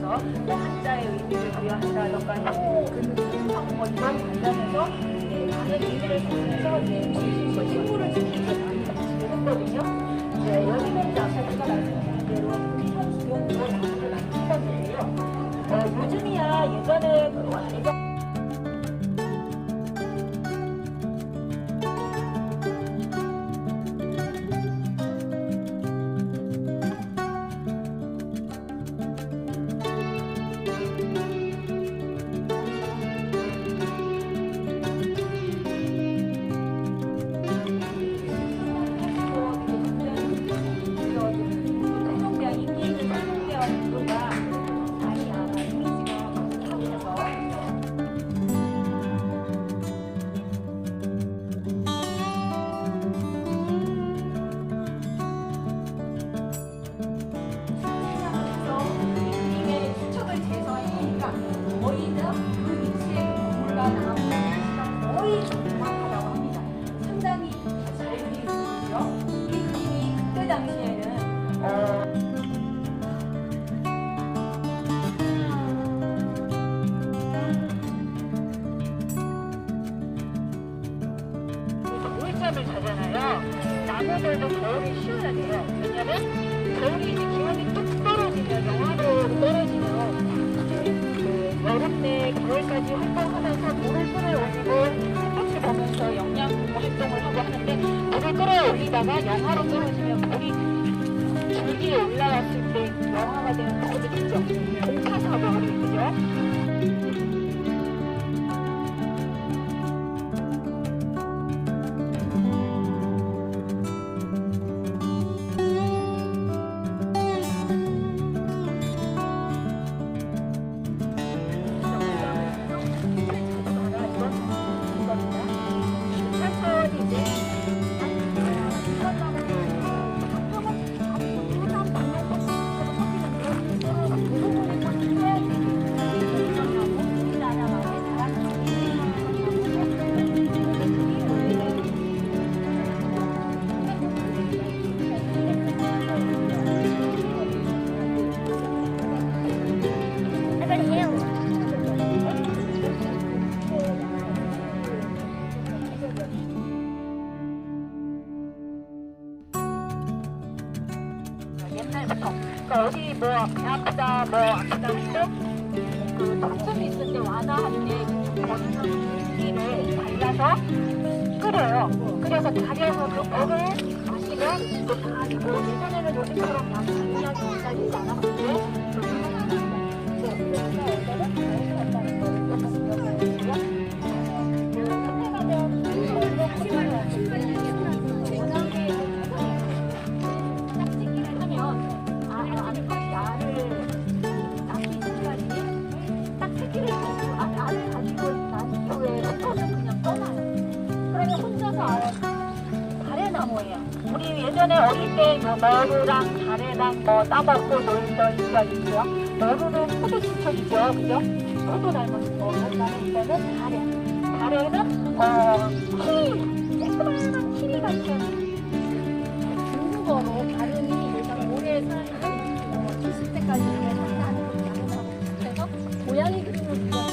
그래서 뭐 한자의 의미를 부여한다던가 근성권과 관련해서 많은 의미를 통해서 식물을 지키는 많이 지키를 했거든요. 여기는 이제 아까 제가 말씀드린 대로 현수용으로 나무를 만든 건데요. 요즘이야 예전에 을 자잖아요. 나무들도 겨울이 쉬어야 돼요. 왜냐면 겨울이 이제 기온이 뚝 떨어지면 영하로 떨어지면 여름 때 겨울까지 활동하면서 물을 끌어올리고 햇볕을 보면서 영양 활동을 하고 하는데 물을 끌어올리다가 영하로 떨어지면 물이 줄기에 올라왔을 때 영하가 되는 거거든요. 그죠? 공파사가 그죠? 그러니까 어디 뭐 배 아프다 뭐 아프다 해도 그 통증이 있을 때 완화할 때 거기서 물기를 발라서 끓여요. 그래서 달여서 그 물을 마시면 또 아니고 예전에는 요즘처럼 약 강력이 기다리지 않았는데 우리 예전에 어릴 때 뭐 머루랑 가래랑 뭐 따먹고 놀던 시절 있죠. 머루는 포도 친척이죠, 그죠? 포도 닮은 거. 나는 이거는 가래. 가래는 키위, 조그마한 키위 같은 중국어로 발음이 일단 오래 사는 70대까지 하는 그래서 고양이 그림을 그려.